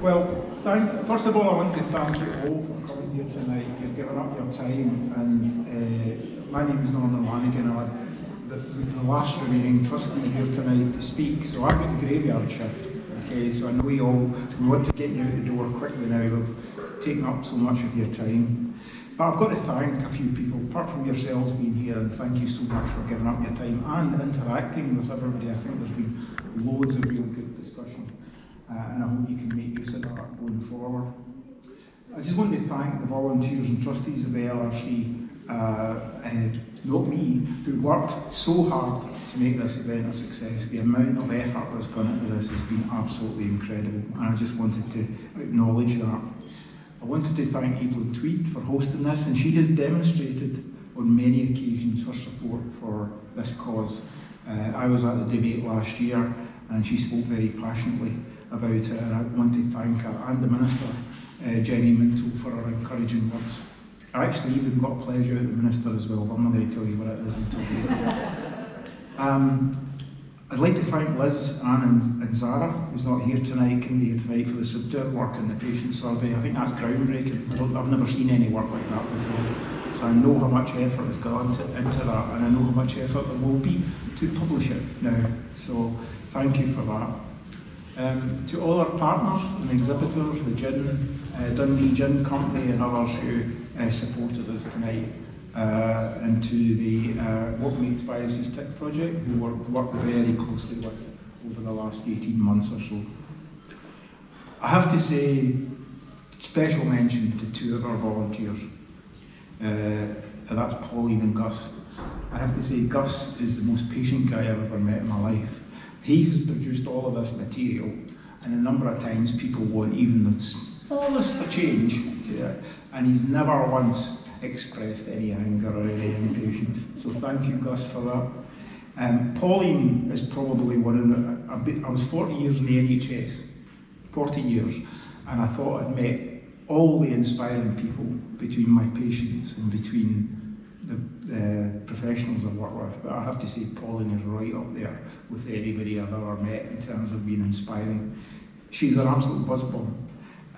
Well, first of all, I want to thank you all for coming here tonight. You've given up your time, and my name is Lannigan. I'm the last remaining trustee here tonight to speak, so I've got the graveyard shift. Okay, so I know we want to get you out the door quickly now. We've taken up so much of your time. But I've got to thank a few people, apart from yourselves being here, and thank you so much for giving up your time and interacting with everybody. I think there's been loads of real good discussion, and I hope you can make use of that going forward. I just want to thank the volunteers and trustees of the LRC, not me, who worked so hard to make this event a success. The amount of effort that's gone into this has been absolutely incredible, and I just wanted to acknowledge that. I wanted to thank Evelyn Tweed for hosting this, and she has demonstrated on many occasions her support for this cause. I was at the debate last year, and she spoke very passionately about it, and I want to thank her and the Minister, Jenny Minto, for her encouraging words. I actually even got a pledge out of the Minister as well, but I'm not going to tell you what it is until later. I'd like to thank Liz, Anne and Zara, who's not here tonight, couldn't be here tonight, for the superb work in the patient survey. I think that's groundbreaking. I've never seen any work like that before. So I know how much effort has gone into that, and I know how much effort there will be to publish it now. So thank you for that. To all our partners and exhibitors, the gin, Dundee Gin Company and others who supported us tonight, and to the What Makes Viruses Tick project, who worked very closely with over the last 18 months or so. I have to say, special mention to two of our volunteers. That's Pauline and Gus. I have to say, Gus is the most patient guy I've ever met in my life. He has produced all of this material, and a number of times people want even the smallest of change to it, and he's never once expressed any anger or any impatience. So thank you, Gus, for that. Pauline is probably one of the, I was 40 years in the NHS, 40 years, and I thought I'd met all the inspiring people between my patients and between the professionals I work with, but I have to say Pauline is right up there with anybody I've ever met in terms of being inspiring. She's an absolute buzzbomb,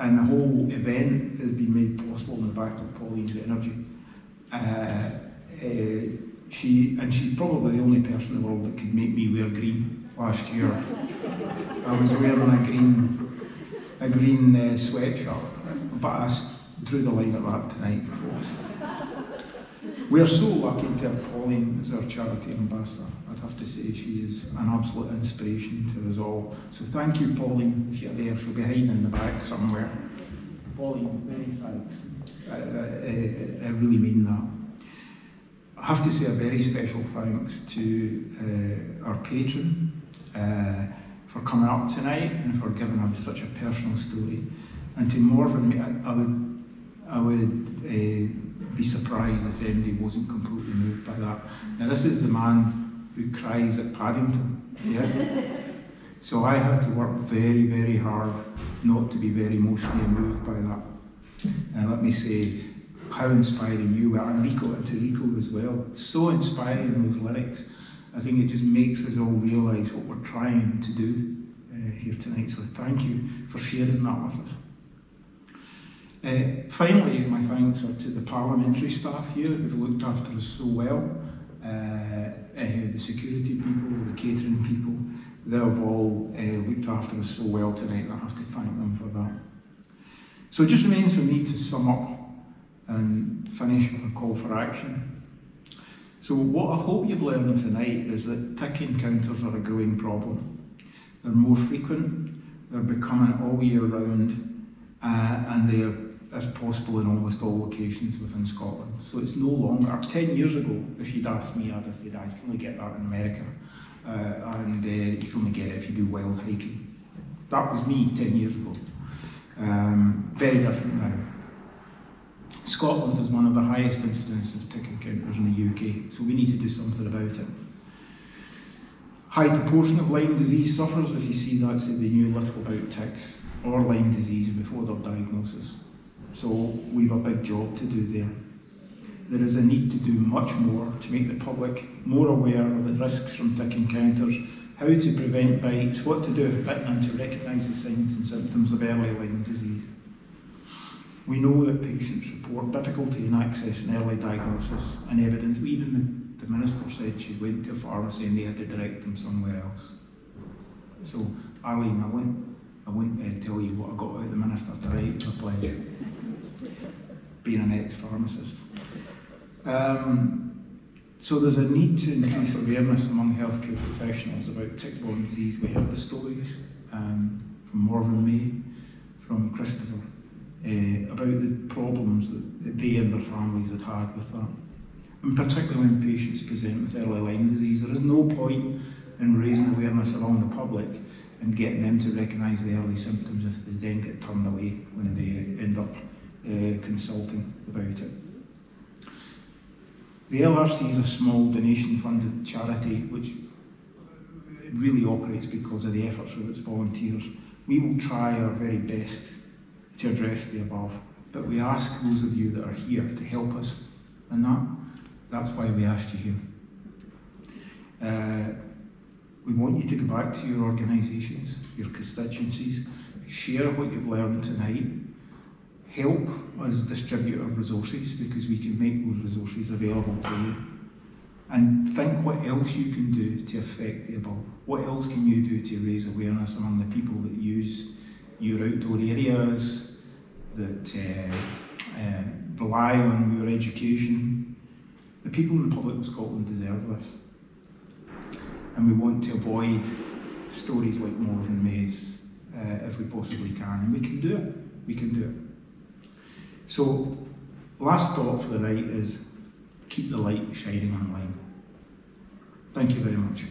and the whole event has been made possible on the back of Pauline's energy. She's probably the only person in the world that could make me wear green last year. I was wearing a green sweatshirt, but I drew the line at that tonight, folks. We are so lucky to have Pauline as our charity ambassador. I'd have to say she is an absolute inspiration to us all. So thank you, Pauline, if you're there. She'll be hiding in the back somewhere. Pauline, many thanks. I really mean that. I have to say a very special thanks to our patron for coming up tonight and for giving us such a personal story. And to Morven, I would be surprised if anybody wasn't completely moved by that. Now this is the man who cries at Paddington, yeah? So I had to work very, very hard not to be very emotionally moved by that. And let me say how inspiring you were, and Rico as well. So inspiring, those lyrics. I think it just makes us all realise what we're trying to do here tonight. So thank you for sharing that with us. Finally, my thanks are to the parliamentary staff here who've looked after us so well, the security people, the catering people. They've all looked after us so well tonight, and I have to thank them for that. So it just remains for me to sum up and finish with a call for action. So what I hope you've learned tonight is that tick encounters are a growing problem. They're more frequent, they're becoming all year round, and they are as possible in almost all locations within Scotland. So it's no longer, 10 years ago, if you'd asked me, I'd have said, I can only get that in America. And you can only get it if you do wild hiking. That was me 10 years ago. Very different now. Scotland has one of the highest incidence of tick encounters in the UK, so we need to do something about it. High proportion of Lyme disease sufferers, if you see that, say they knew little about ticks or Lyme disease before their diagnosis. So we've a big job to do there. there is a need to do much more to make the public more aware of the risks from tick encounters, how to prevent bites, what to do if bitten, and to recognise the signs and symptoms of early Lyme disease. We know that patients report difficulty in accessing early diagnosis and evidence. Even the minister said she went to a pharmacy and they had to direct them somewhere else. So, Arlene, I won't tell you what I got out of the minister tonight, I pledge, being an ex-pharmacist. So there's a need to increase awareness among healthcare professionals about tick-borne disease. We heard the stories from Morven May, from Christopher, about the problems that they and their families had had with that. And particularly when patients present with early Lyme disease, there is no point in raising awareness among the public and getting them to recognise the early symptoms if they then get turned away when they end up consulting about it. The LRC is a small donation-funded charity which really operates because of the efforts of its volunteers. We will try our very best to address the above, but we ask those of you that are here to help us, and that's why we asked you here. We want you to go back to your organisations, your constituencies, share what you've learned tonight, help us distribute our resources because we can make those resources available to you, and think what else you can do to affect the above. What else can you do to raise awareness among the people that use your outdoor areas, that rely on your education? The people in the Republic of Scotland deserve this. And we want to avoid stories like Morven May's if we possibly can, and we can do it. We can do it. So, last thought for the night is keep the light shining on Lyme. Thank you very much.